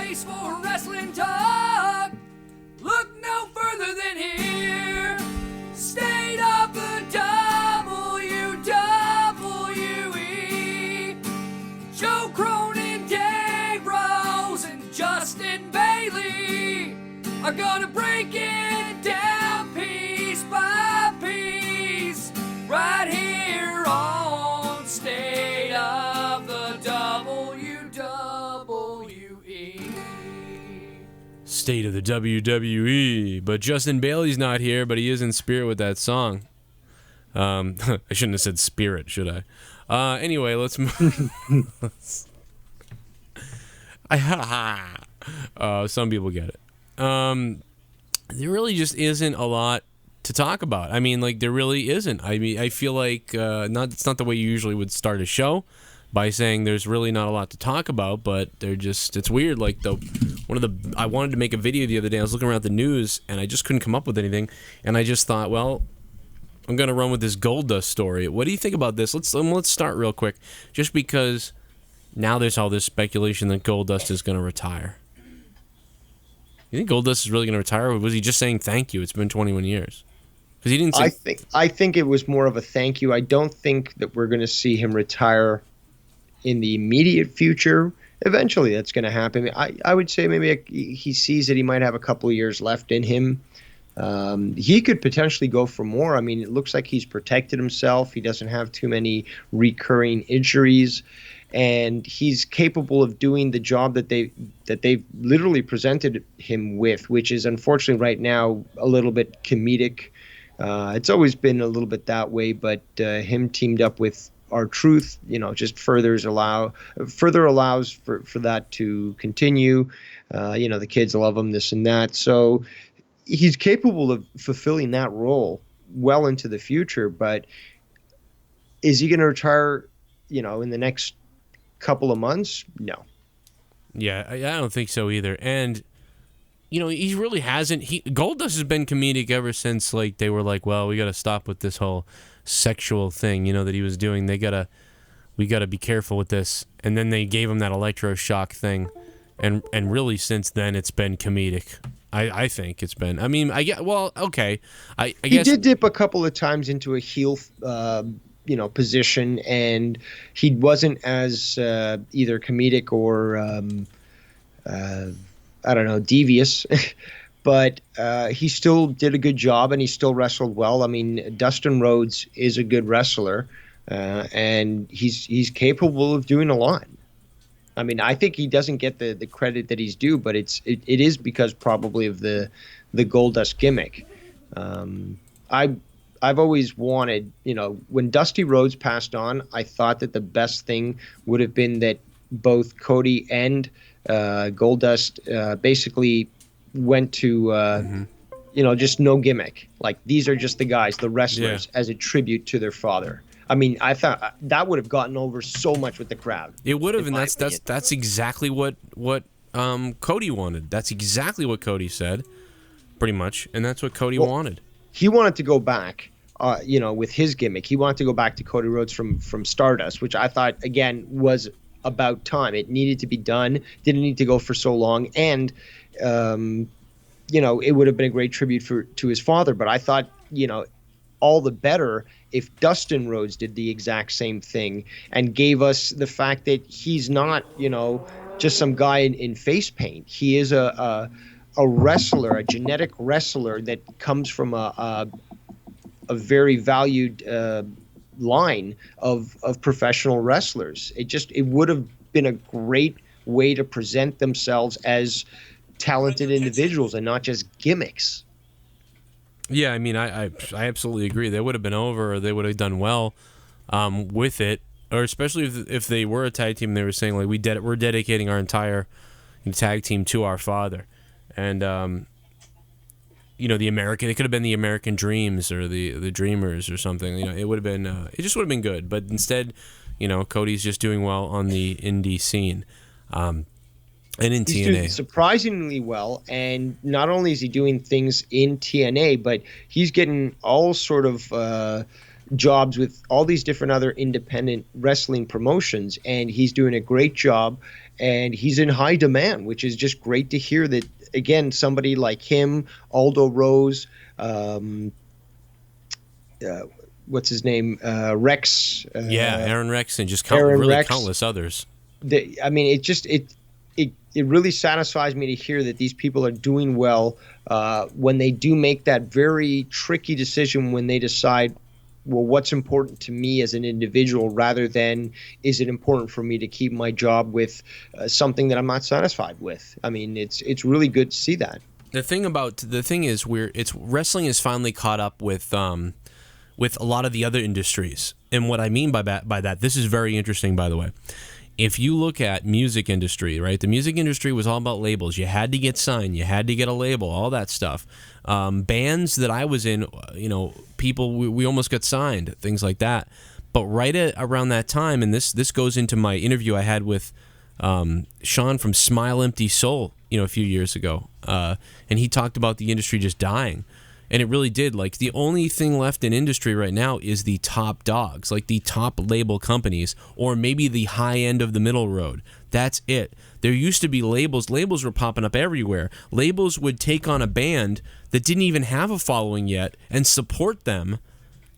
place for wrestling talk. Look no further than here. State of the WWE. Joe Cronin, Dave Rose, and Justin Bailey are gonna break it down piece by piece right here on State of the WWE. State of the WWE. But Justin Bailey's not here, but he is in spirit with that song. I shouldn't have said spirit, should I? Anyway, let's move. Some people get it. There really just isn't a lot to talk about. I mean, like, there really isn't. I mean, I feel like it's not the way you usually would start a show, by saying there's really not a lot to talk about, but it's weird. Like, I wanted to make a video the other day. I was looking around the news, and I just couldn't come up with anything, and I just thought, well, I'm going to run with this Goldust story. What do you think about this? Let's start real quick, just because now there's all this speculation that Goldust is going to retire. You think Goldust is really going to retire, or was he just saying thank you? It's been 21 years. Because he didn't say... I think it was more of a thank you. I don't think that we're going to see him retire in the immediate future. Eventually that's going to happen. I would say maybe he sees that he might have a couple of years left in him. He could potentially go for more. I mean, it looks like he's protected himself. He doesn't have too many recurring injuries, and he's capable of doing the job that they've literally presented him with, which is unfortunately right now a little bit comedic. It's always been a little bit that way, but him teamed up with R-Truth, just further allows for that to continue. The kids love him, this and that. So he's capable of fulfilling that role well into the future, but is he going to retire, in the next couple of months? No. Yeah, I don't think so either. And, he really hasn't. Goldust has been comedic ever since, like, they were like, well, we got to stop with this whole sexual thing, that he was doing. We got to be careful with this. And then they gave him that electroshock thing. And really since then it's been comedic. I think it's been. I mean, okay. I guess he did dip a couple of times into a heel position, and he wasn't as either comedic or devious. But he still did a good job, and he still wrestled well. I mean, Dustin Rhodes is a good wrestler, and he's capable of doing a lot. I mean, I think he doesn't get the credit that he's due, but it is because probably of the Goldust gimmick. I've always wanted, when Dusty Rhodes passed on, I thought that the best thing would have been that both Cody and Goldust basically went to just no gimmick. Like, these are just the guys, the wrestlers, as a tribute to their father. I mean, I thought that would have gotten over so much with the crowd. It would have, and that's exactly what Cody wanted. That's exactly what Cody said, pretty much, and that's what Cody wanted. He wanted to go back, with his gimmick. He wanted to go back to Cody Rhodes from Stardust, which I thought, again, was about time. It needed to be done. Didn't need to go for so long, and it would have been a great tribute to his father. But I thought, all the better if Dustin Rhodes did the exact same thing and gave us the fact that he's not, just some guy in face paint. He is a wrestler, a genetic wrestler that comes from a very valued line of professional wrestlers. It would have been a great way to present themselves as talented individuals and not just gimmicks. Yeah, I mean, I absolutely agree. They would have been over, or they would have done well with it, or especially if they were a tag team. They were saying, like, we're dedicating our entire tag team to our father, and the American. It could have been the American Dreams or the Dreamers or something. It would have been. It just would have been good. But instead, Cody's just doing well on the indie scene. And in he's TNA. Doing surprisingly well, and not only is he doing things in TNA, but he's getting all sort of jobs with all these different other independent wrestling promotions, and he's doing a great job, and he's in high demand, which is just great to hear that, again, somebody like him, Aldo Rose, what's his name, Rex. Aaron Rex, and just countless others. I mean, it really satisfies me to hear that these people are doing well when they do make that very tricky decision when they decide, well, what's important to me as an individual, rather than is it important for me to keep my job with something that I'm not satisfied with. I mean, it's really good to see that. The thing is, wrestling is finally caught up with a lot of the other industries. And what I mean by that, this is very interesting, by the way. If you look at music industry, right? The music industry was all about labels. You had to get signed. You had to get a label, all that stuff. Bands that I was in, we almost got signed, things like that. But around that time, and this goes into my interview I had with Sean from Smile Empty Soul, a few years ago. And he talked about the industry just dying. And it really did. Like, the only thing left in industry right now is the top dogs, like the top label companies, or maybe the high end of the middle road. That's it. There used to be labels. Labels were popping up everywhere. Labels would take on a band that didn't even have a following yet and support them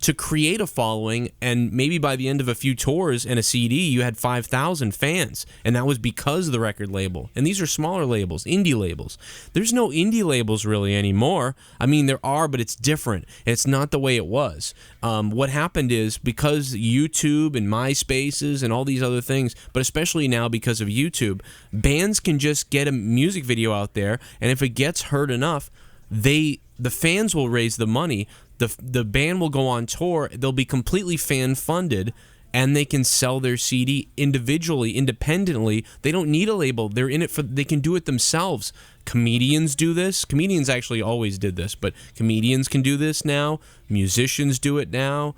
to create a following, and maybe by the end of a few tours and a CD, you had 5,000 fans, and that was because of the record label. And these are smaller labels, indie labels. There's no indie labels really anymore. I mean, there are, but it's different. It's not the way it was. What happened is, because YouTube and MySpaces and all these other things, but especially now because of YouTube, bands can just get a music video out there, and if it gets heard enough, the fans will raise the money. The band will go on tour. They'll be completely fan funded, and they can sell their CD individually, independently. They don't need a label. They're in it they can do it themselves. Comedians do this. Comedians actually always did this, but comedians can do this now. Musicians do it now.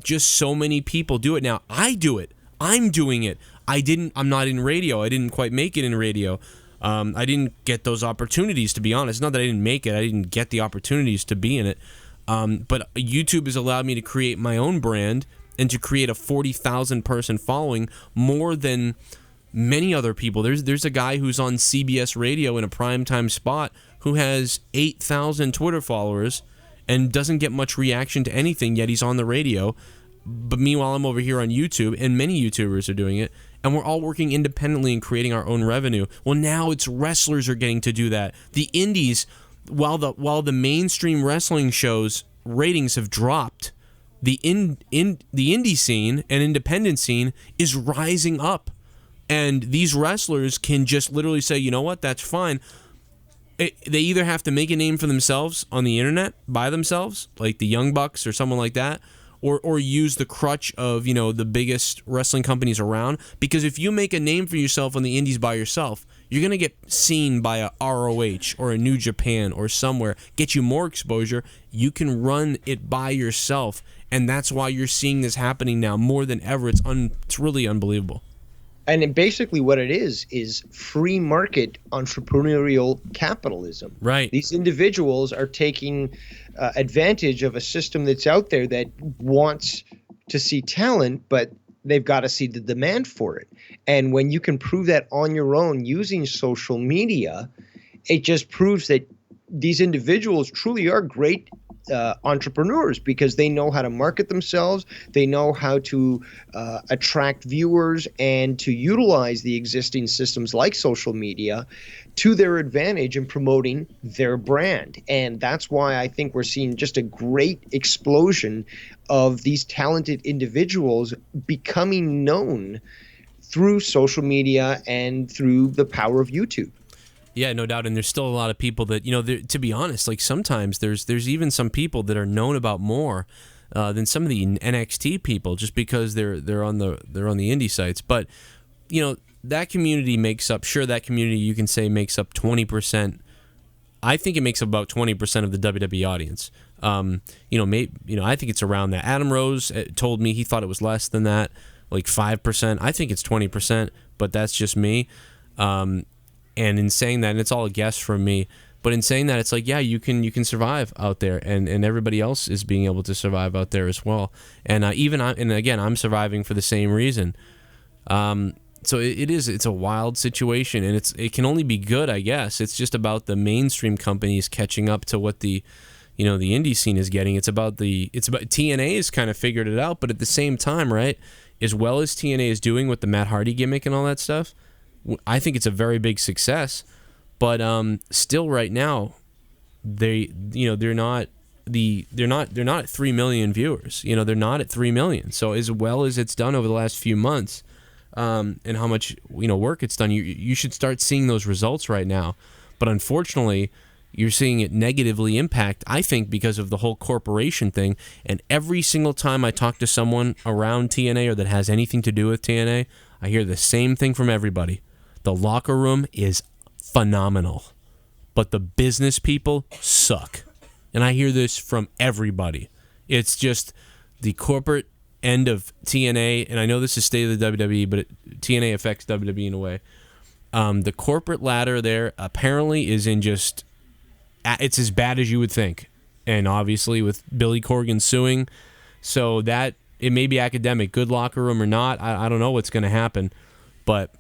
Just so many people do it now. I do it. I'm doing it. I'm not in radio. I didn't quite make it in radio. I didn't get those opportunities, to be honest. Not that I didn't make it. I didn't get the opportunities to be in it. But YouTube has allowed me to create my own brand and to create a 40,000 person following, more than many other people. There's a guy who's on CBS radio in a primetime spot who has 8,000 Twitter followers and doesn't get much reaction to anything, yet he's on the radio. But meanwhile, I'm over here on YouTube, and many YouTubers are doing it, and we're all working independently and creating our own revenue. Well, now it's wrestlers are getting to do that. The indies, while the mainstream wrestling shows ratings have dropped, the indie scene and independent scene is rising up, and these wrestlers can just literally say, you know what, that's fine. They either have to make a name for themselves on the internet by themselves, like the Young Bucks or someone like that, or use the crutch of the biggest wrestling companies around. Because if you make a name for yourself on the indies by yourself, you're going to get seen by a ROH or a New Japan or somewhere, get you more exposure. You can run it by yourself, and that's why you're seeing this happening now more than ever. It's really unbelievable. And basically what it is free market entrepreneurial capitalism. Right. These individuals are taking advantage of a system that's out there that wants to see talent, but they've got to see the demand for it. And when you can prove that on your own using social media, it just proves that these individuals truly are great entrepreneurs, because they know how to market themselves, they know how to attract viewers and to utilize the existing systems like social media to their advantage in promoting their brand. And that's why I think we're seeing just a great explosion of these talented individuals becoming known through social media and through the power of YouTube. Yeah, no doubt, and there's still a lot of people that, to be honest, like sometimes there's even some people that are known about more than some of the NXT people, just because they're on the indie sites. But that community makes up, that community you can say makes up 20%. I think it makes up about 20% of the WWE audience. I think it's around that. Adam Rose told me he thought it was less than that, like 5%. I think it's 20%, but that's just me. And in saying that, and it's all a guess from me, But in saying that, it's like, yeah, you can survive out there, and everybody else is being able to survive out there as well. And I'm surviving for the same reason. So it's a wild situation, and it can only be good, I guess. It's just about the mainstream companies catching up to what the indie scene is getting. It's about TNA has kind of figured it out, but at the same time, right, as well as TNA is doing with the Matt Hardy gimmick and all that stuff, I think it's a very big success. But still, right now, they're not at 3 million viewers. They're not at 3 million. So as well as it's done over the last few months, and how much work it's done, you should start seeing those results right now. But unfortunately, you're seeing it negatively impact, I think, because of the whole corporation thing. And every single time I talk to someone around TNA or that has anything to do with TNA, I hear the same thing from everybody. The locker room is phenomenal, but the business people suck. And I hear this from everybody. It's just the corporate end of TNA, and I know this is state of the WWE, but TNA affects WWE in a way. The corporate ladder there apparently is in just... It's as bad as you would think. And obviously with Billy Corgan suing, so that it may be academic, good locker room or not, I don't know what's going to happen. But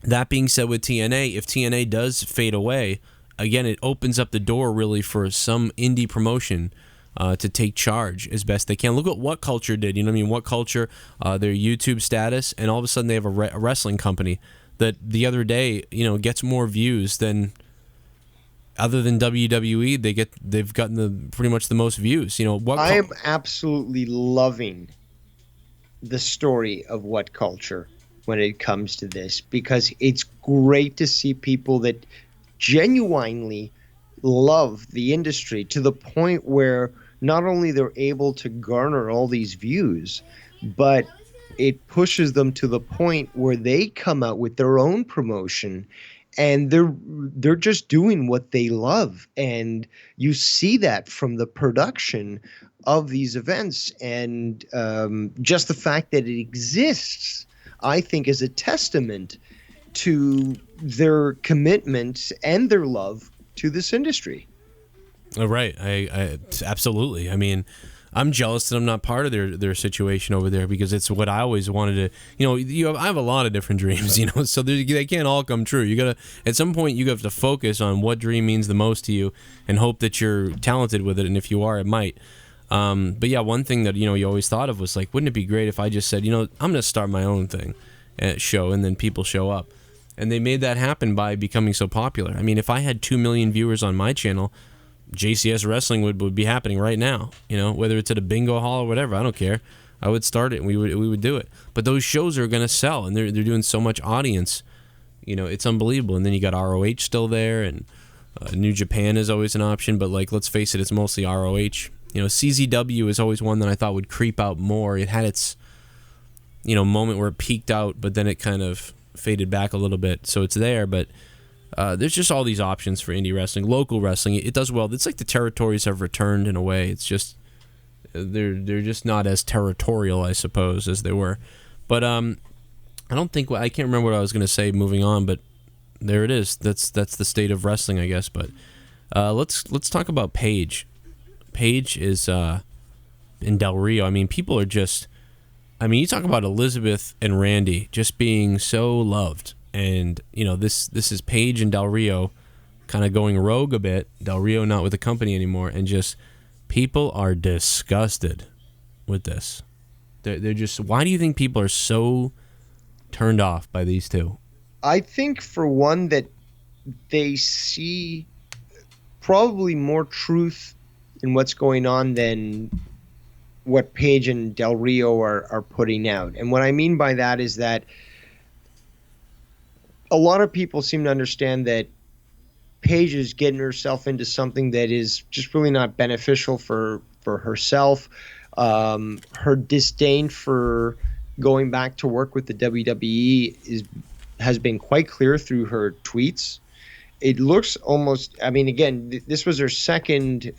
that being said, with TNA, if TNA does fade away, again, it opens up the door really for some indie promotion to take charge as best they can. Look at What Culture did. What Culture, their YouTube status, and all of a sudden they have a wrestling company that the other day, gets more views than... Other than WWE, they've gotten pretty much the most views. I am absolutely loving the story of What Culture when it comes to this, because it's great to see people that genuinely love the industry to the point where not only they're able to garner all these views, but it pushes them to the point where they come out with their own promotion. And they're just doing what they love, and you see that from the production of these events, and just the fact that it exists, I think, is a testament to their commitment and their love to this industry. Oh, right, I absolutely. I'm jealous that I'm not part of their situation over there, because it's what I always wanted to. I have a lot of different dreams, so they can't all come true. You gotta, at some point, you have to focus on what dream means the most to you, and hope that you're talented with it. And if you are, it might. But yeah, one thing that you always thought of was like, wouldn't it be great if I just said, I'm gonna start my own thing, show, and then people show up, and they made that happen by becoming so popular. If I had 2 million viewers on my channel, JCS Wrestling would be happening right now, whether it's at a bingo hall or whatever. I don't care. I would start it, and we would do it. But those shows are going to sell, and they're doing so much audience. It's unbelievable. And then you got ROH still there, and New Japan is always an option. But let's face it, it's mostly ROH. CZW is always one that I thought would creep out more. It had its moment where it peaked out, but then it kind of faded back a little bit. So it's there, but there's just all these options for indie wrestling, local wrestling. It does well. It's like the territories have returned in a way. It's just they're just not as territorial, I suppose, as they were. But I can't remember what I was going to say. Moving on, but there it is. That's the state of wrestling, I guess. But let's talk about Paige. Paige is in Del Rio. People are just. You talk about Elizabeth and Randy just being so loved. And, this is Paige and Del Rio kind of going rogue a bit. Del Rio not with the company anymore. And just people are disgusted with this. They're just... Why do you think people are so turned off by these two? I think, for one, that they see probably more truth in what's going on than what Paige and Del Rio are putting out. And what I mean by that is that a lot of people seem to understand that Paige is getting herself into something that is just really not beneficial for herself. Her disdain for going back to work with the WWE has been quite clear through her tweets. It looks almost, again, this was her second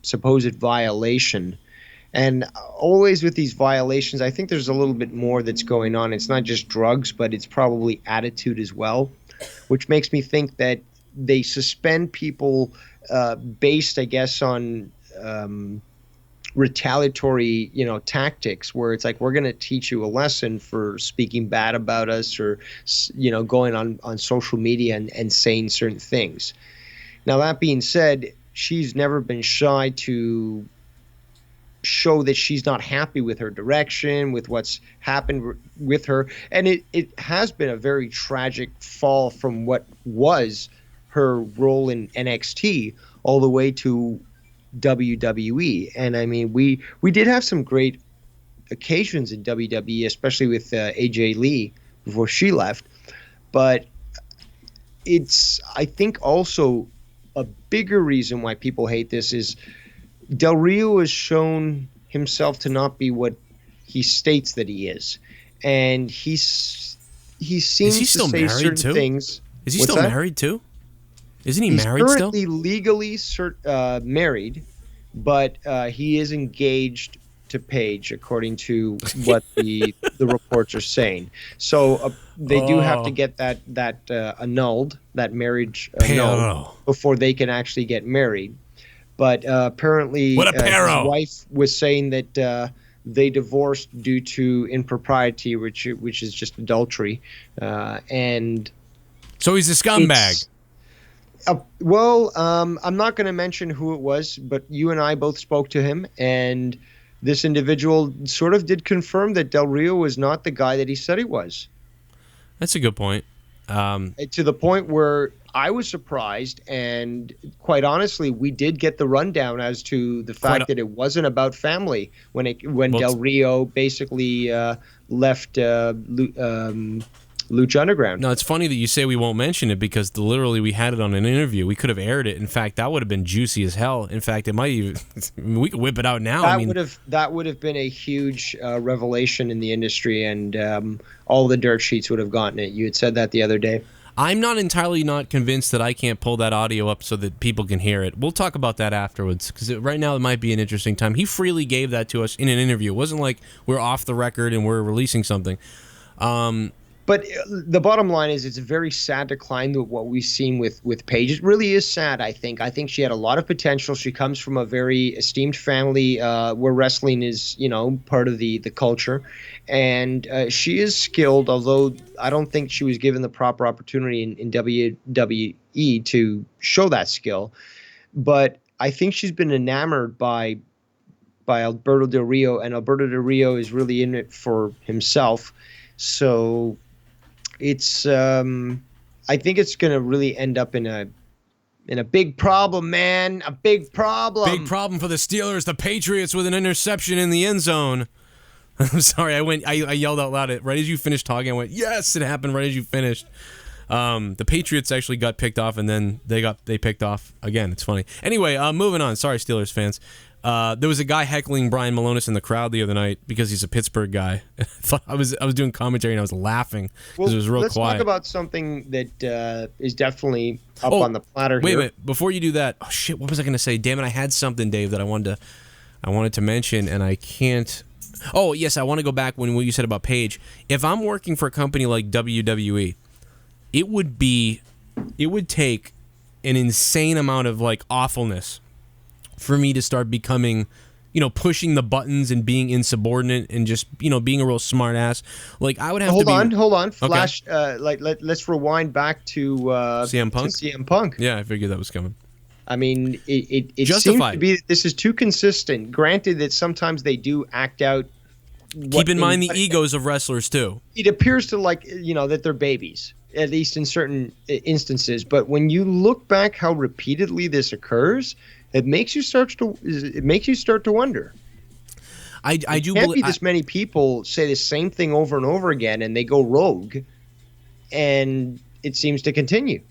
supposed violation. And always with these violations, I think there's a little bit more that's going on. It's not just drugs, but it's probably attitude as well, which makes me think that they suspend people based, I guess, on retaliatory, tactics, where it's like, we're going to teach you a lesson for speaking bad about us, or, going on social media and saying certain things. Now, that being said, she's never been shy to show that she's not happy with her direction, with what's happened with her. And it has been a very tragic fall from what was her role in NXT all the way to WWE. And I mean, we did have some great occasions in WWE, especially with AJ Lee before she left. But it's, I think, also a bigger reason why people hate this is Del Rio has shown himself to not be what he states that he is, and he seems to say certain things. Is he still married too? Isn't he married still? He's currently legally married, but he is engaged to Paige, according to what the reports are saying. So they do have to get that annulled, that marriage annulled, before they can actually get married. But apparently his wife was saying that they divorced due to impropriety, which is just adultery. And so he's a scumbag. I'm not going to mention who it was, but you and I both spoke to him, and this individual sort of did confirm that Del Rio was not the guy that he said he was. That's a good point. To the point where I was surprised, and quite honestly, we did get the rundown as to the fact that it wasn't about family when Del Rio basically left Lucha Underground. No, it's funny that you say we won't mention it, because literally we had it on an interview. We could have aired it. In fact, that would have been juicy as hell. In fact, it might even we could whip it out now. That would have been a huge revelation in the industry, and all the dirt sheets would have gotten it. You had said that the other day. I'm not entirely not convinced that I can't pull that audio up so that people can hear it. We'll talk about that afterwards, because right now it might be an interesting time. He freely gave that to us in an interview. It wasn't like we're off the record and we're releasing something. But the bottom line is, it's a very sad decline to what we've seen with Paige. It really is sad, I think. I think she had a lot of potential. She comes from a very esteemed family where wrestling is, part of the culture. And she is skilled, although I don't think she was given the proper opportunity in WWE to show that skill. But I think she's been enamored by Alberto Del Rio, and Alberto Del Rio is really in it for himself. So it's I think it's going to really end up in a big problem, man. A big problem. Big problem for the Steelers. The Patriots with an interception in the end zone. I'm sorry. I yelled out loud right as you finished talking. I went, yes, it happened right as you finished. The Patriots actually got picked off, and then they picked off again. It's funny. Anyway, moving on. Sorry, Steelers fans. There was a guy heckling Brian Malonis in the crowd the other night because he's a Pittsburgh guy. I was doing commentary and I was laughing because it was real quiet. Let's talk about something that is definitely up on the platter here. Wait a minute. Before you do that, oh shit, what was I going to say? Damn it, I had something, Dave, that I wanted to mention, and I can't. Oh, yes, I want to go back when what you said about Paige. If I'm working for a company like WWE, it would take an insane amount of awfulness for me to start becoming, pushing the buttons and being insubordinate and just, being a real smart ass. I would have to Hold on. Flash, okay. Let's rewind back to CM Punk. To CM Punk. Yeah, I figured that was coming. I mean, it seems to be that this is too consistent. Granted that sometimes they do act out. Keep in mind the egos of wrestlers too. It appears to that they're babies, at least in certain instances. But when you look back how repeatedly this occurs, it makes you start to wonder. I do can't be this many people say the same thing over and over again, and they go rogue, and it seems to continue.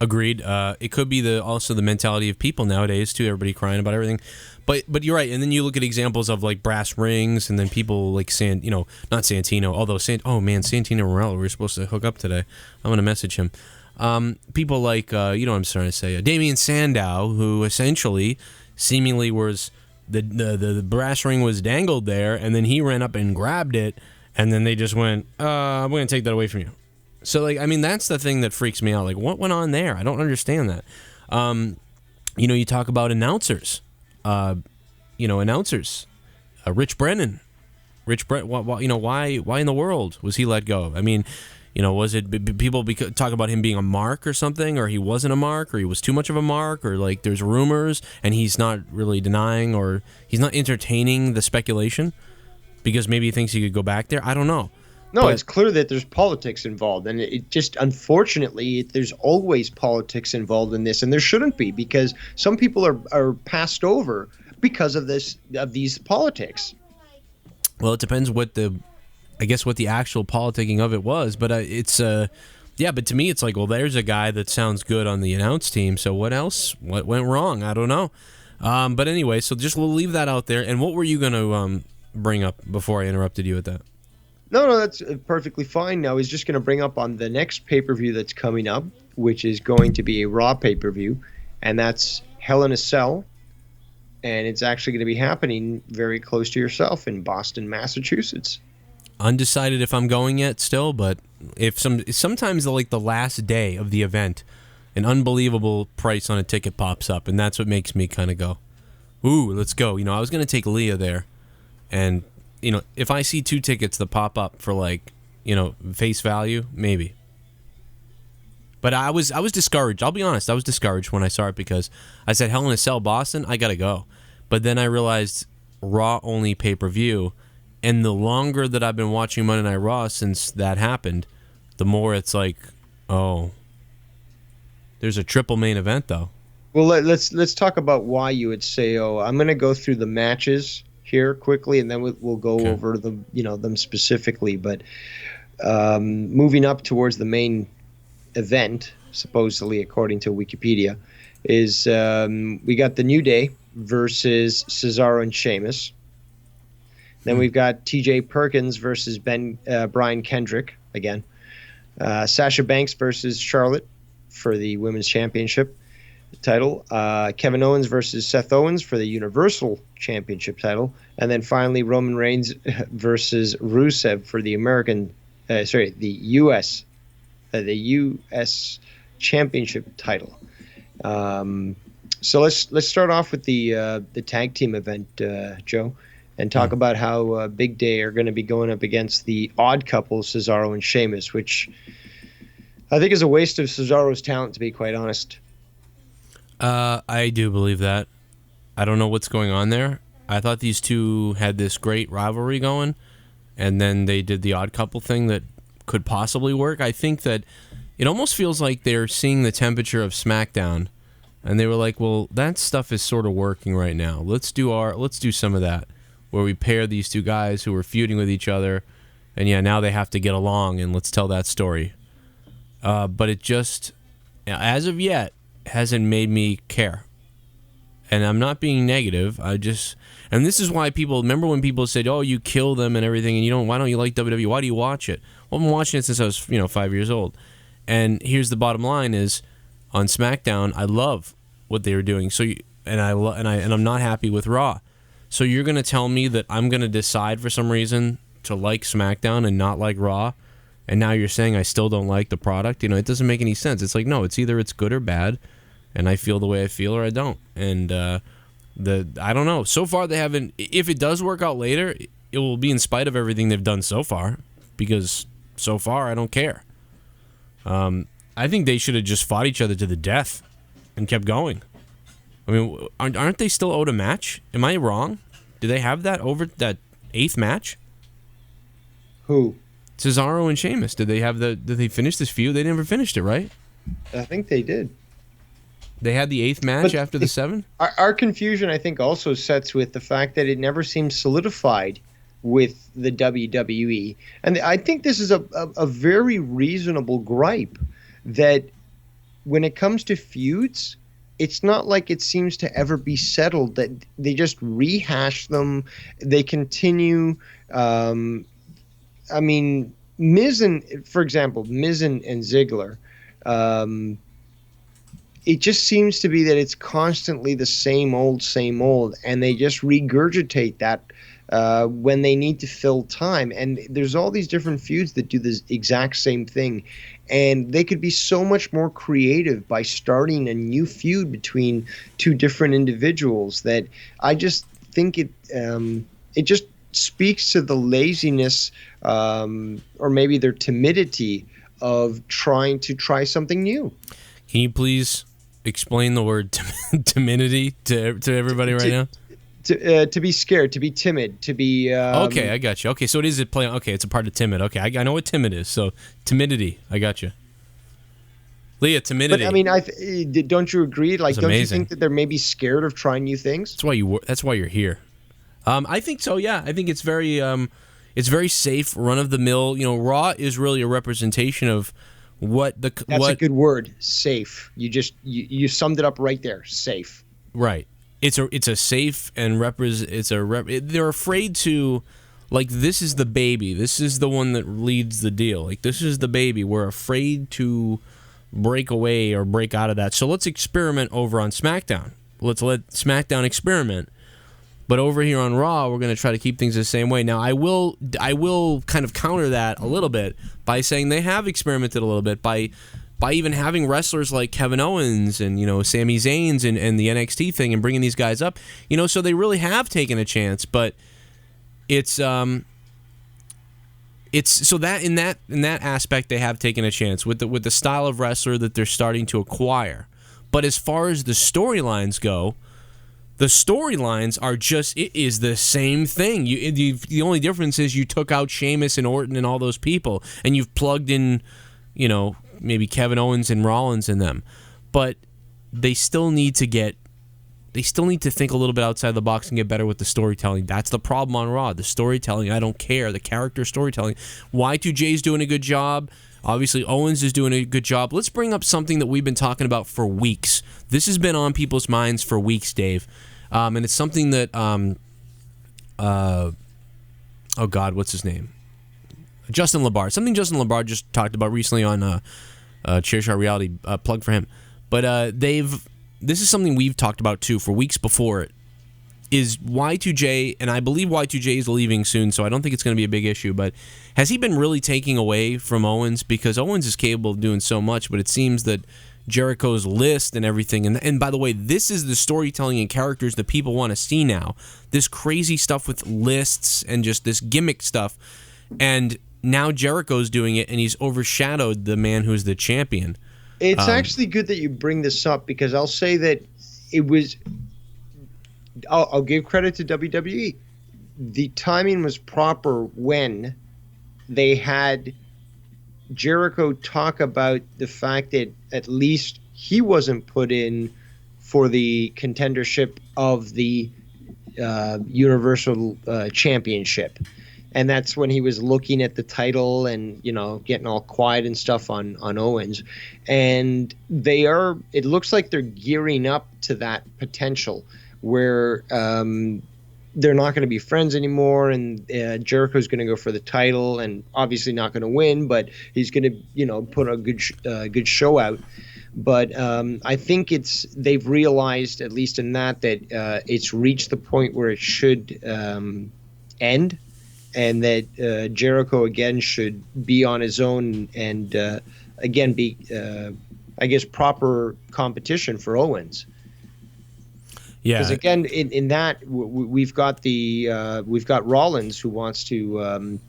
Agreed. It could be also the mentality of people nowadays too. Everybody crying about everything, but you're right. And then you look at examples of brass rings, and then people like not Santino. Although Santino Morello, we were supposed to hook up today. I'm gonna message him. People like what I'm trying to say, Damian Sandow, who essentially, seemingly was the brass ring was dangled there, and then he ran up and grabbed it, and then they just went, "I'm going to take that away from you." So, like, I mean, that's the thing that freaks me out. Like, what went on there? I don't understand that. You talk about announcers. Rich Brennan. Why in the world was he let go? I mean, was it people talk about him being a mark or something, or he wasn't a mark, or he was too much of a mark, or like there's rumors and he's not really denying, or he's not entertaining the speculation because maybe he thinks he could go back there. I don't know. No, But it's clear that there's politics involved, and it just, unfortunately, there's always politics involved in this, and there shouldn't be, because some people are passed over because of these politics. Well, it depends what the actual politicking of it was, but but to me it's like, well, there's a guy that sounds good on the announce team, so what went wrong? I don't know. But anyway, so we'll leave that out there. And what were you going to bring up before I interrupted you with that? No, that's perfectly fine. Now, I was just going to bring up on the next pay-per-view that's coming up, which is going to be a Raw pay-per-view, and that's Hell in a Cell, and it's actually going to be happening very close to yourself in Boston, Massachusetts. Undecided if I'm going yet still, but sometimes like the last day of the event, an unbelievable price on a ticket pops up, and that's what makes me kind of go, ooh, let's go. I was going to take Leah there, and if I see 2 tickets that pop up for like, face value, maybe. But I was discouraged. I'll be honest. I was discouraged when I saw it because I said, Hell in a Cell, Boston, I got to go. But then I realized Raw only pay-per-view, and the longer that I've been watching Monday Night Raw since that happened, the more it's like, oh, there's a triple main event though. Well, let's talk about why you would say, oh, I'm going to go through the matches here quickly, and then we'll go over them specifically. But moving up towards the main event, supposedly according to Wikipedia, is we got the New Day versus Cesaro and Sheamus. Then we've got T.J. Perkins versus Brian Kendrick again. Sasha Banks versus Charlotte for the Women's Championship title. Kevin Owens versus Seth Owens for the Universal Championship title. And then finally Roman Reigns versus Rusev for the U.S. Championship title. So let's start off with the tag team event, Joe, and talk about how Big Day are going to be going up against the odd couple, Cesaro and Sheamus, which I think is a waste of Cesaro's talent, to be quite honest. I do believe that. I don't know what's going on there. I thought these two had this great rivalry going, and then they did the odd couple thing that could possibly work. I think that it almost feels like they're seeing the temperature of Smackdown, and they were like, well, that stuff is sort of working right now. Let's do some of that, where we pair these two guys who are feuding with each other, and now they have to get along, and let's tell that story. But it just, as of yet, hasn't made me care. And I'm not being negative. And this is why people, remember when people said, oh, you kill them and everything, and why don't you like WWE? Why do you watch it? Well, I've been watching it since I was, 5 years old. And here's the bottom line is, on SmackDown, I love what they were doing. So, I'm not happy with Raw. So you're going to tell me that I'm going to decide for some reason to like SmackDown and not like Raw? And now you're saying I still don't like the product? It doesn't make any sense. It's like, no, it's either it's good or bad, and I feel the way I feel or I don't. And I don't know. So far they haven't. If it does work out later, it will be in spite of everything they've done so far, because so far I don't care. I think they should have just fought each other to the death and kept going. I mean, aren't they still owed a match? Am I wrong? Do they have that over that 8th match? Who? Cesaro and Sheamus. Did they finish this feud? They never finished it, right? I think they did. They had the 8th match after the 7? Our confusion, I think, also sets with the fact that it never seems solidified with the WWE. And I think this is a very reasonable gripe, that when it comes to feuds, it's not like it seems to ever be settled, that they just rehash them. They continue. I mean, for example, Miz and Ziggler, it just seems to be that it's constantly the same old, and they just regurgitate that when they need to fill time. And there's all these different feuds that do the exact same thing. And they could be so much more creative by starting a new feud between two different individuals that I just think it just speaks to the laziness or maybe their timidity of trying to try something new. Can you please explain the word timidity to everybody right now? To be scared, to be timid, to be... okay, I got you. Okay, so it is a play. Okay, it's a part of timid. Okay, I know what timid is. So timidity, I got you. Leah, timidity. But I mean, don't you agree? Like, don't you amazing. think that they're maybe scared of trying new things? That's why you're here. I think so. Yeah, I think it's very safe, run of the mill. You know, Raw is really a representation of what the. That's a good word. Safe. You summed it up right there. Safe. Right. It's a safe and they're afraid to, like, this is the baby. This is the one that leads the deal. Like, this is the baby. We're afraid to break away or break out of that. So let's experiment over on SmackDown. Let's let SmackDown experiment. But over here on Raw, we're going to try to keep things the same way. Now, I will kind of counter that a little bit by saying they have experimented a little bit by even having wrestlers like Kevin Owens and, you know, Sami Zayn's and the NXT thing and bringing these guys up. You know, so they really have taken a chance, but it's so that in that aspect they have taken a chance with the style of wrestler that they're starting to acquire. But as far as the storylines go, the storylines are it is the same thing. The only difference is you took out Sheamus and Orton and all those people, and you've plugged in, you know, maybe Kevin Owens and Rollins in them. But they still need to think a little bit outside the box and get better with the storytelling. That's the problem on Raw. The storytelling, I don't care. The character storytelling. Y2J's doing a good job. Obviously, Owens is doing a good job. Let's bring up something that we've been talking about for weeks. This has been on people's minds for weeks, Dave. And it's something that, oh God, what's his name? Justin LaBar. Something Justin LaBar just talked about recently on Chairshot Reality. Plug for him. But this is something we've talked about too for weeks before it. Is Y2J, and I believe Y2J is leaving soon, so I don't think it's going to be a big issue, but has he been really taking away from Owens? Because Owens is capable of doing so much, but it seems that Jericho's list and everything, and by the way, this is the storytelling and characters that people want to see now. This crazy stuff with lists and just this gimmick stuff, and now Jericho's doing it, and he's overshadowed the man who's the champion. It's actually good that you bring this up, because I'll say that it was... I'll give credit to WWE. The timing was proper when they had Jericho talk about the fact that at least he wasn't put in for the contendership of the Universal Championship. And that's when he was looking at the title and, you know, getting all quiet and stuff on Owens. And it looks like they're gearing up to that potential where they're not going to be friends anymore, and Jericho's going to go for the title, and obviously not going to win, but he's going to, you know, put a good show out. But I think they've realized, at least in that it's reached the point where it should end, and that Jericho again should be on his own and again be, I guess, proper competition for Owens. Yeah, because again, in that we've got Rollins, who wants to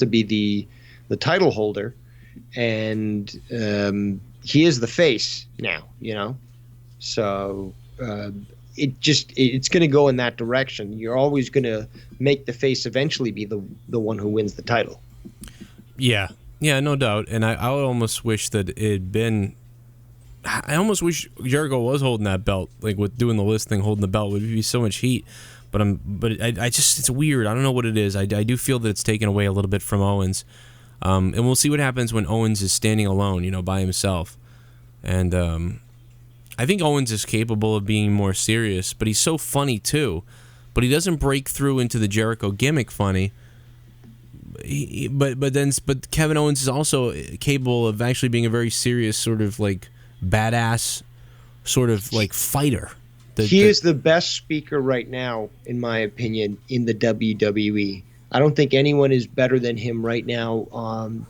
be the title holder, and he is the face now, you know. So it's going to go in that direction. You're always going to make the face eventually be the one who wins the title. Yeah, no doubt. And I would almost wish that it had been. I almost wish Jericho was holding that belt, like with doing the list thing, holding the belt would be so much heat. But I just, it's weird. I don't know what it is. I do feel that it's taken away a little bit from Owens, and we'll see what happens when Owens is standing alone, you know, by himself. And I think Owens is capable of being more serious, but he's so funny too. But he doesn't break through into the Jericho gimmick funny. But Kevin Owens is also capable of actually being a very serious sort of like badass sort of like fighter. He is the best speaker right now, in my opinion, in the WWE. I don't think anyone is better than him right now,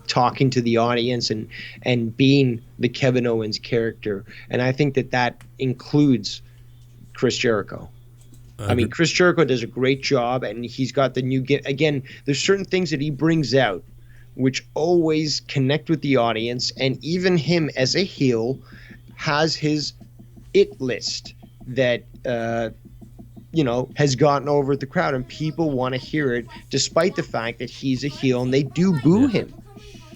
talking to the audience and being the Kevin Owens character. And I think that includes Chris Jericho. I mean, Chris Jericho does a great job, and he's got the new again, there's certain things that he brings out which always connect with the audience, and even him as a heel has his it list that has gotten over the crowd, and people want to hear it despite the fact that he's a heel and they do boo him.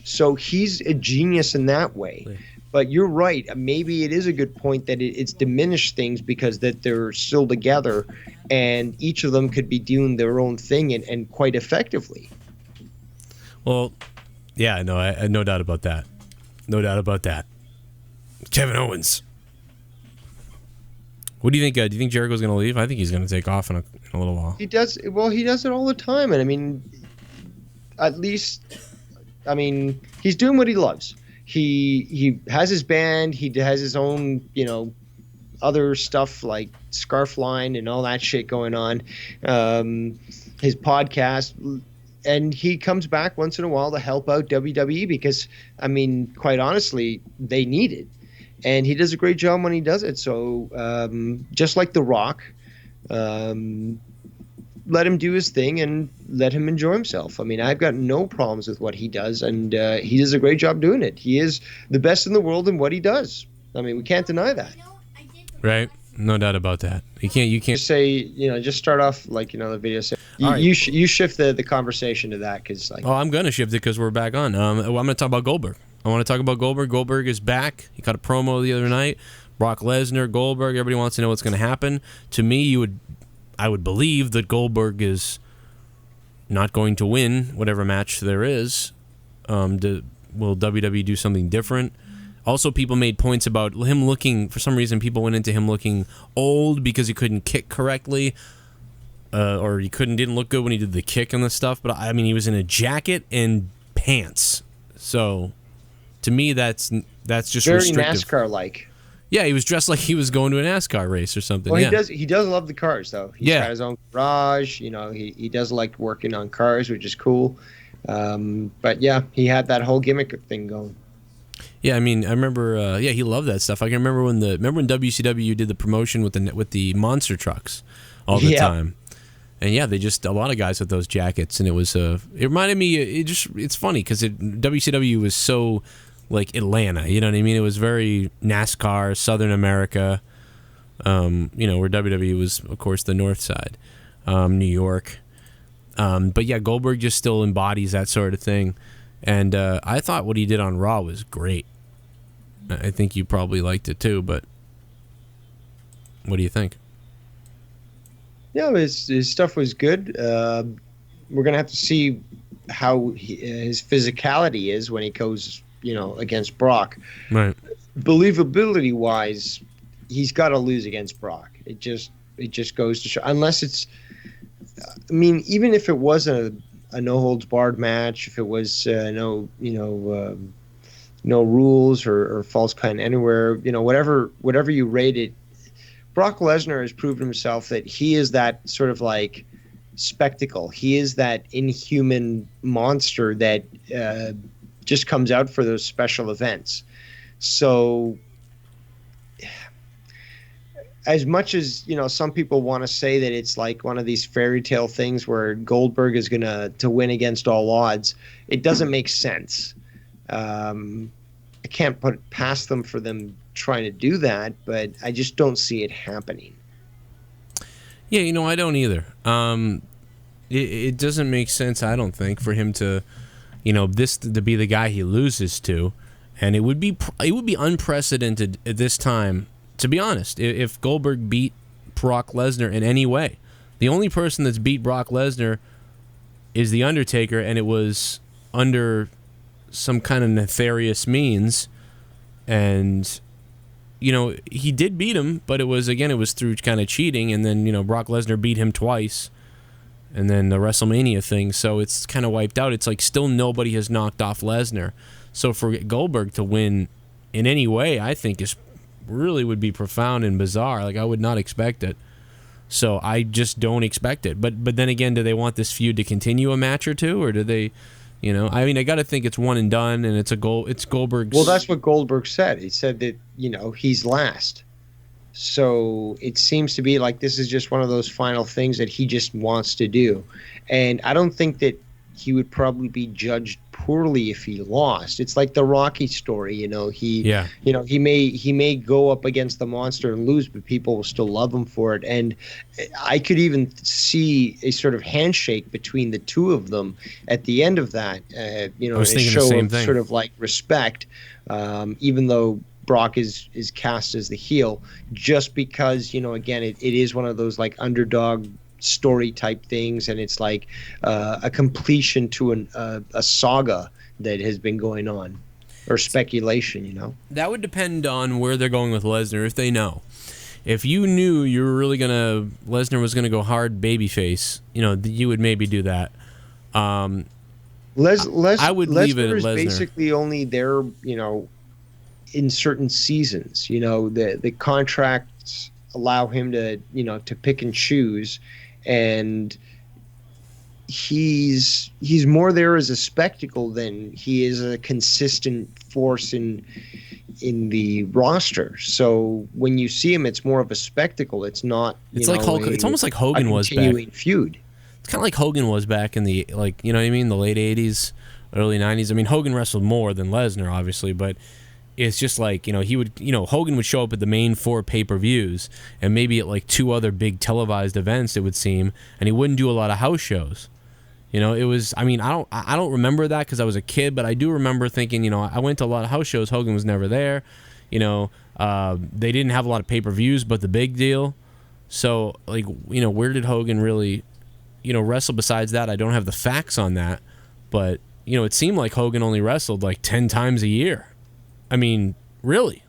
So he's a genius in that way. But you're right. Maybe it is a good point that it's diminished things because that they're still together, and each of them could be doing their own thing and quite effectively. Well, yeah, no, no doubt about that. No doubt about that. Kevin Owens. What do you think? Do you think Jericho's going to leave? I think he's going to take off in a little while. He does. Well, he does it all the time, and I mean, at least, I mean, he's doing what he loves. He has his band. He has his own, other stuff like Scarfline and all that shit going on. His podcast, and he comes back once in a while to help out WWE because, I mean, quite honestly, they need it. And he does a great job when he does it. So just like The Rock, let him do his thing and let him enjoy himself. I mean, I've got no problems with what he does, and he does a great job doing it. He is the best in the world in what he does. I mean, we can't deny that. Right? No doubt about that. You can't just say, just start off like, the video say. You shift the conversation to that because like. Oh, I'm gonna shift it because we're back on. I'm gonna talk about Goldberg. I want to talk about Goldberg. Goldberg is back. He cut a promo the other night. Brock Lesnar, Goldberg. Everybody wants to know what's going to happen. To me, I would believe that Goldberg is not going to win whatever match there is. Will WWE do something different? Also, people made points about him looking. For some reason, people went into him looking old because he couldn't kick correctly, or he didn't look good when he did the kick and the stuff. But I mean, he was in a jacket and pants, so. To me, that's just very restrictive. NASCAR-like. Yeah, he was dressed like he was going to a NASCAR race or something. Well, yeah. He does love the cars, though. He's got his own garage. He does like working on cars, which is cool. But yeah, he had that whole gimmick thing going. Yeah, I mean, I remember. He loved that stuff. I can remember when WCW did the promotion with the monster trucks all the time. And yeah, a lot of guys with those jackets, and it reminded me. It's funny because WCW was so. Like Atlanta, you know what I mean? It was very NASCAR, Southern America, where WWE was, of course, the North Side, New York. But yeah, Goldberg just still embodies that sort of thing. And I thought what he did on Raw was great. I think you probably liked it too, but what do you think? Yeah, his stuff was good. We're going to have to see how his physicality is when he goes... against Brock. Right. Believability wise, he's got to lose against Brock. It just goes to show. Unless it's, I mean, even if it was a no holds barred match, if it was no rules or false count anywhere, whatever you rate it, Brock Lesnar has proven himself that he is that sort of like spectacle. He is that inhuman monster that. Just comes out for those special events. So as much as, some people want to say that it's like one of these fairy tale things where Goldberg is going to win against all odds, it doesn't make sense. I can't put it past them for them trying to do that, but I just don't see it happening. Yeah, I don't either. It doesn't make sense, I don't think, for him to... this to be the guy he loses to, and it would be unprecedented at this time. To be honest, if Goldberg beat Brock Lesnar in any way, the only person that's beat Brock Lesnar is the Undertaker, and it was under some kind of nefarious means, and he did beat him, but it was through kind of cheating, and then Brock Lesnar beat him twice. And then the WrestleMania thing, so it's kind of wiped out. It's like still nobody has knocked off Lesnar. So for Goldberg to win in any way, I think would be profound and bizarre. Like I would not expect it. So I just don't expect it. But then again, do they want this feud to continue a match or two, or do they, you know? I mean, I got to think it's one and done, and it's Goldberg's. Well, that's what Goldberg said. He said that, you know, he's last. So it seems to be like this is just one of those final things that he just wants to do. And I don't think that he would probably be judged poorly if he lost. It's like the Rocky story, you know. He may go up against the monster and lose, but people will still love him for it. And I could even see a sort of handshake between the two of them at the end of that. You know, a show of sort of like respect, even though Brock is cast as the heel, just because, you know, again, it is one of those like underdog story type things, and it's like a completion to a saga that has been going on, or speculation, you know. That would depend on where they're going with Lesnar. If they know, if you knew you were really Lesnar was gonna go hard babyface, you know, you would maybe do that. I would leave it at Lesnar. Is basically only there, you know, in certain seasons. You know, the contracts allow him to, you know, to pick and choose. And he's more there as a spectacle than he is a consistent force in the roster. So when you see him, it's more of a spectacle. It's not. It's almost like Hogan was back. Continuing feud. It's kind of like Hogan was back in the, like, you know what I mean, the late '80s, early '90s. I mean, Hogan wrestled more than Lesnar, obviously, but it's just like, you know, Hogan would show up at the main 4 pay-per-views and maybe at like 2 other big televised events, it would seem, and he wouldn't do a lot of house shows. You know, it was, I mean, I don't remember that because I was a kid, but I do remember thinking, you know, I went to a lot of house shows, Hogan was never there. You know, they didn't have a lot of pay-per-views, but the big deal. So, like, you know, where did Hogan really, you know, wrestle besides that? I don't have the facts on that, but, you know, it seemed like Hogan only wrestled like 10 times a year. I mean, really,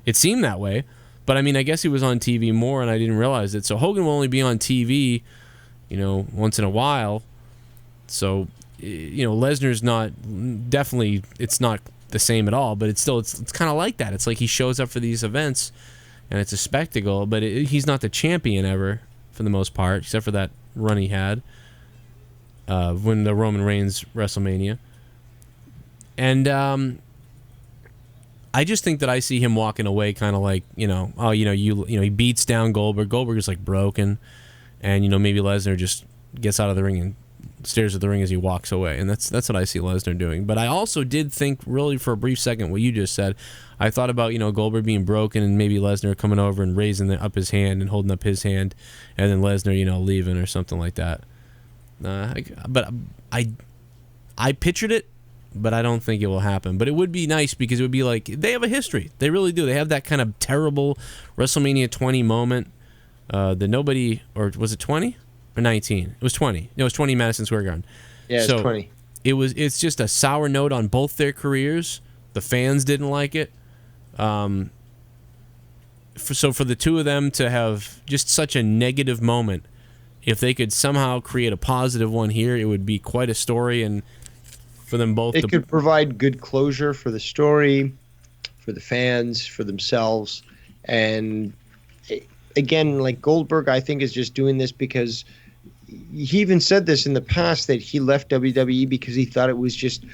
it seemed that way. But I mean, I guess he was on TV more, and I didn't realize it. So Hogan will only be on TV, you know, once in a while. So, you know, Lesnar's not definitely. It's not the same at all. But it's still, it's kind of like that. It's like he shows up for these events, and it's a spectacle. But he's not the champion ever, for the most part, except for that run he had when the Roman Reigns WrestleMania. And I just think that I see him walking away kind of like, you know, oh, you know, he beats down Goldberg. Goldberg is like broken, and, you know, maybe Lesnar just gets out of the ring and stares at the ring as he walks away, and that's what I see Lesnar doing. But I also did think, really, for a brief second, what you just said. I thought about, you know, Goldberg being broken and maybe Lesnar coming over and raising up his hand and holding up his hand, and then Lesnar, you know, leaving or something like that. But I pictured it. But I don't think it will happen. But it would be nice because it would be like, they have a history. They really do. They have that kind of terrible WrestleMania 20 moment that nobody, or was it 20 or 19? It was 20. No, it was 20 Madison Square Garden. Yeah, it's 20. It's just a sour note on both their careers. The fans didn't like it. So for the two of them to have just such a negative moment, if they could somehow create a positive one here, it would be quite a story. And for them both, it could provide good closure for the story, for the fans, for themselves. And again, like Goldberg, I think, is just doing this because he even said this in the past, that he left WWE because he thought it was just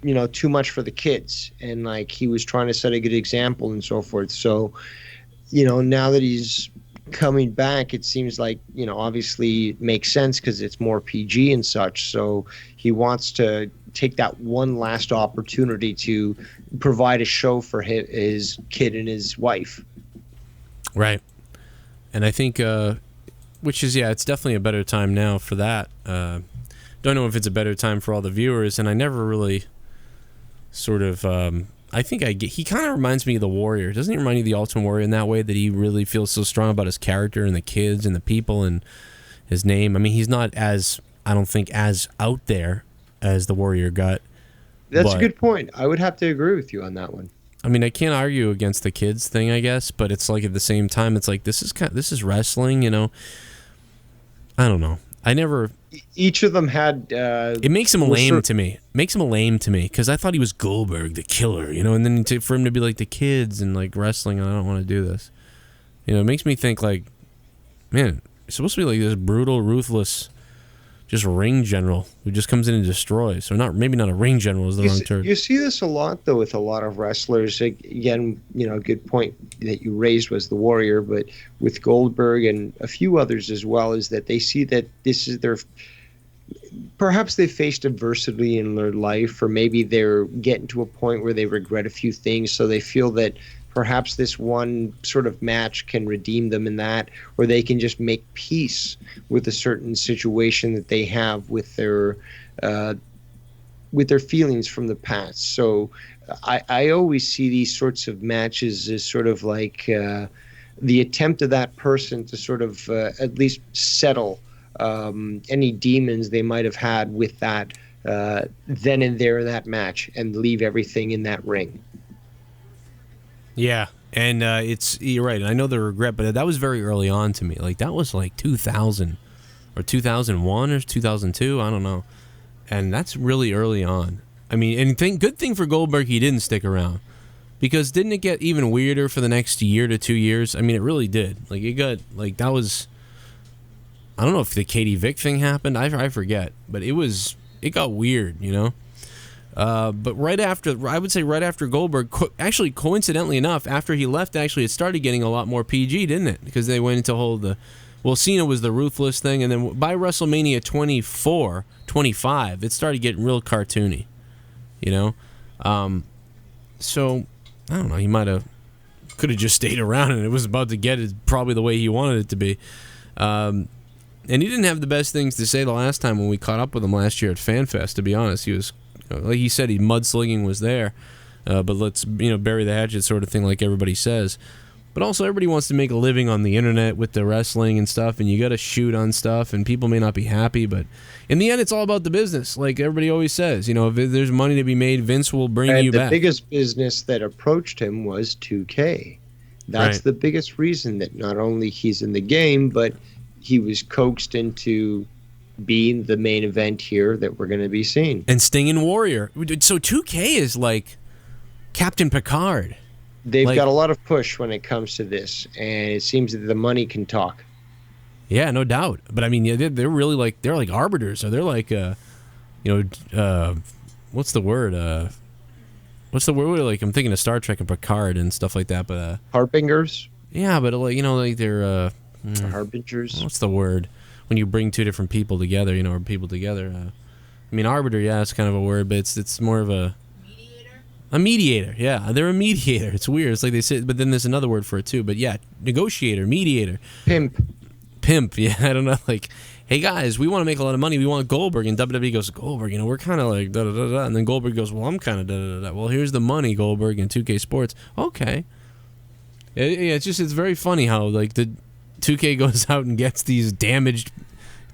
you know, too much for the kids, and like he was trying to set a good example and so forth. So, you know, now that he's coming back, it seems like, you know, obviously it makes sense because it's more PG and such. So he wants to take that one last opportunity to provide a show for his kid and his wife. Right. And I think, which is, yeah, it's definitely a better time now for that. Don't know if it's a better time for all the viewers, and I never really sort of, I think he kind of reminds me of the Warrior. Doesn't he remind you of the Ultimate Warrior in that way, that he really feels so strong about his character and the kids and the people and his name? I mean, he's not as, I don't think, as out there as the Warrior got. That's a good point. I would have to agree with you on that one. I mean, I can't argue against the kids thing, I guess, but it's like at the same time, it's like this is wrestling, you know. I don't know. I never. Each of them had. It makes him lame to me. Makes him lame to me because I thought he was Goldberg, the killer, you know, and then for him to be like the kids and like wrestling, I don't want to do this. You know, it makes me think like, man, he's supposed to be like this brutal, ruthless, just ring general who just comes in and destroys. So maybe not a ring general is the wrong term. You see this a lot though with a lot of wrestlers. Again, a good point that you raised was the Warrior, but with Goldberg and a few others as well, is that they see that this is their. Perhaps they faced adversity in their life, or maybe they're getting to a point where they regret a few things, so they feel that perhaps this one sort of match can redeem them in that, or they can just make peace with a certain situation that they have with their feelings from the past. So I always see these sorts of matches as sort of like the attempt of that person to sort of at least settle any demons they might have had with that then and there in that match, and leave everything in that ring. Yeah, and you're right. And I know the regret, but that was very early on to me. Like that was like 2000 or 2001 or 2002. I don't know. And that's really early on. I mean, and good thing for Goldberg he didn't stick around, because didn't it get even weirder for the next year to 2 years? I mean, it really did. Like it got like that was. I don't know if the Katie Vick thing happened. I forget, but it got weird, But right after, I would say right after Goldberg, actually coincidentally enough, after he left, actually it started getting a lot more PG, didn't it? Because they went into Cena was the ruthless thing, and then by WrestleMania 25, it started getting real cartoony, So I don't know. He could have just stayed around, and it was about to get it probably the way he wanted it to be. And he didn't have the best things to say the last time when we caught up with him last year at FanFest, to be honest. He was, like he said, mudslinging was there, but let's, bury the hatchet sort of thing like everybody says. But also everybody wants to make a living on the internet with the wrestling and stuff, and you got to shoot on stuff, and people may not be happy, but in the end, it's all about the business, like everybody always says. If there's money to be made, Vince will bring you back. And the biggest business that approached him was 2K. That's right. The biggest reason that not only he's in the game, but he was coaxed into being the main event here that we're going to be seeing. And Sting and Warrior. So 2K is like Captain Picard. They've got a lot of push when it comes to this, and it seems that the money can talk. Yeah, no doubt. But I mean, they're really like arbiters. So they're like, what's the word? What's the word? Like I'm thinking of Star Trek and Picard and stuff like that. But harbingers. Yeah, but like they're. Harbingers. What's the word when you bring two different people together? Or people together. I mean, arbiter. Yeah, it's kind of a word, but it's more of a mediator. A mediator. Yeah, they're a mediator. It's weird. It's like they say, but then there's another word for it too. But yeah, negotiator, mediator, pimp. Yeah, I don't know. Like, hey guys, we want to make a lot of money. We want Goldberg, and WWE goes, Goldberg. We're kind of like da da da da, and then Goldberg goes, well, I'm kind of da da da da. Well, here's the money, Goldberg, and 2K Sports. Okay. Yeah, it's very funny how like the 2K goes out and gets these damaged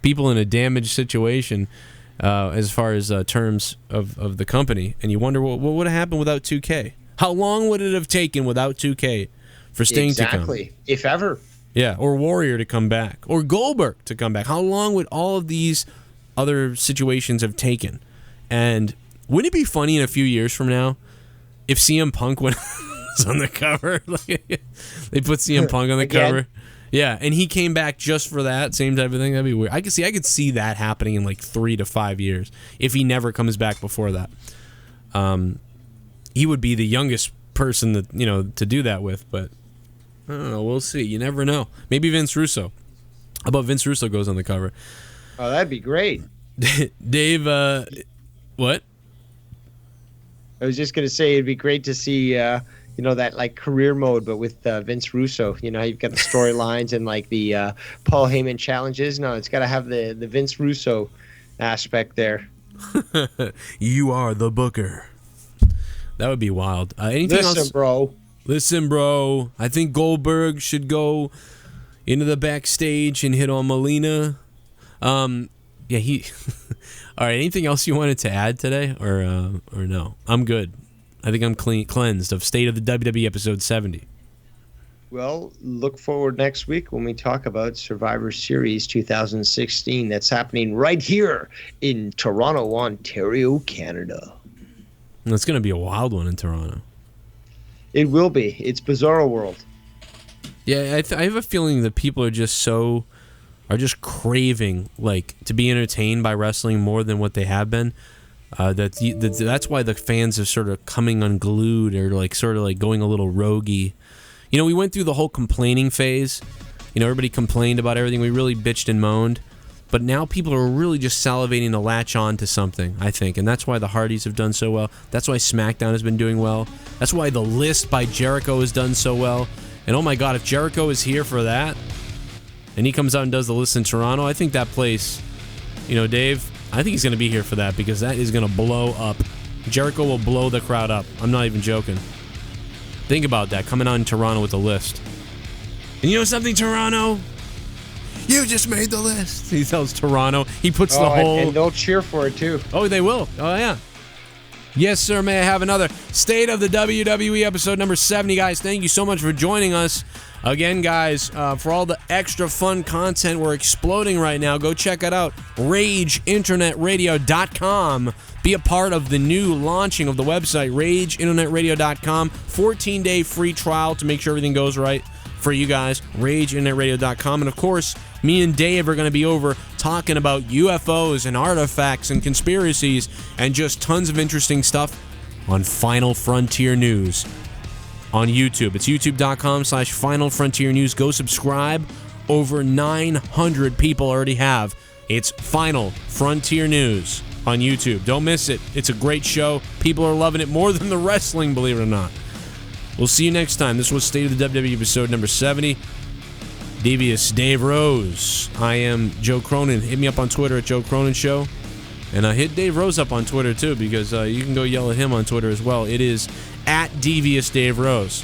people in a damaged situation as far as terms of the company. And you wonder what would have happened without 2K? How long would it have taken without 2K for Sting to come? Exactly, if ever. Yeah, or Warrior to come back, or Goldberg to come back. How long would all of these other situations have taken? And wouldn't it be funny in a few years from now if CM Punk was on the cover? They put CM Punk on the cover. Yeah, and he came back just for that same type of thing. That'd be weird. I could see that happening in like 3 to 5 years if he never comes back before that. He would be the youngest person that to do that with, but I don't know. We'll see. You never know. Maybe Vince Russo. How about Vince Russo goes on the cover? Oh, that'd be great. Dave, what? I was just gonna say it'd be great to see. That like career mode, but with Vince Russo. You've got the storylines and like the Paul Heyman challenges. No, it's got to have the Vince Russo aspect there. You are the booker. That would be wild. Anything else? Listen, bro. I think Goldberg should go into the backstage and hit on Melina. Yeah, he. All right. Anything else you wanted to add today, or no? I'm good. I think I'm cleansed of State of the WWE episode 70. Well, look forward next week when we talk about Survivor Series 2016. That's happening right here in Toronto, Ontario, Canada. It's going to be a wild one in Toronto. It will be. It's Bizarro World. Yeah, I have a feeling that people are just so are just craving like to be entertained by wrestling more than what they have been. That's why the fans are sort of coming unglued or like sort of like going a little roguey. You know, we went through the whole complaining phase. You know, everybody complained about everything. We really bitched and moaned. But now people are really just salivating to latch on to something, I think. And that's why the Hardys have done so well. That's why Smackdown has been doing well. That's why The List by Jericho has done so well. And oh my God, if Jericho is here for that, and he comes out and does The List in Toronto, I think that place, you know, Dave, I think he's going to be here for that because that is going to blow up. Jericho will blow the crowd up. I'm not even joking. Think about that, coming out in Toronto with The List. And you know something, Toronto? You just made The List. He tells Toronto. He puts the whole... And they'll cheer for it, too. Oh, they will. Oh, yeah. Yes, sir. May I have another State of the WWE episode number 70, guys. Thank you so much for joining us. Again, guys, for all the extra fun content we're exploding right now, go check it out. RageInternetRadio.com. Be a part of the new launching of the website, RageInternetRadio.com. 14-day free trial to make sure everything goes right for you guys. RageInternetRadio.com. And, of course, me and Dave are going to be over talking about UFOs and artifacts and conspiracies and just tons of interesting stuff on Final Frontier News on YouTube. It's youtube.com/Final Frontier News. Go subscribe. Over 900 people already have. It's Final Frontier News on YouTube. Don't miss it. It's a great show. People are loving it more than the wrestling, believe it or not. We'll see you next time. This was State of the WWE episode number 70. Devious Dave Rose. I am Joe Cronin. Hit me up on Twitter at Joe Cronin Show. And hit Dave Rose up on Twitter, too, because you can go yell at him on Twitter as well. It is at Devious Dave Rose.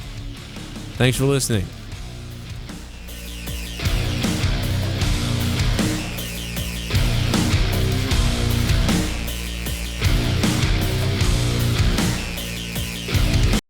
Thanks for listening.